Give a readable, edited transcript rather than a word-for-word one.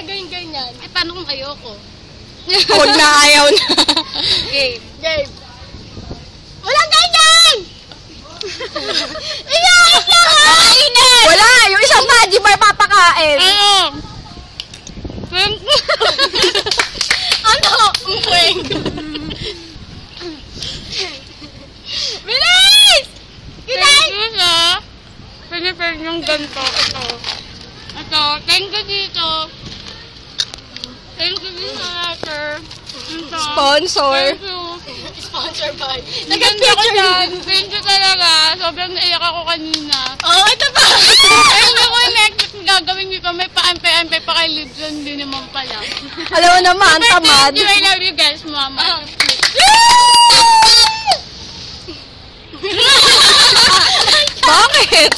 gagawin ganyan. Eh, paano kung ayoko? Huwag na, ayaw na. Game. Game. Walang ganyan! Iyain na ha! Kainan! Wala, yung isang Maggi bar papakain. Ano? Ano? Uweng. Bilis! Thank you sa pinipin yung ganito. Ito. Thank you dito. Thank you dito, sir. Ito. Sponsor. Thank you. Sponsor by. Nag-picture ko dyan. Thank you talaga. Sobrang naiyak ako kanina. Oh, ito pa! Ayun ako yung next gagawin nyo pa. May paantay-antay pa kay Lidson. Hindi naman pala. Alam mo naman, tamad. Thank you. I love you guys, mama. Bakit?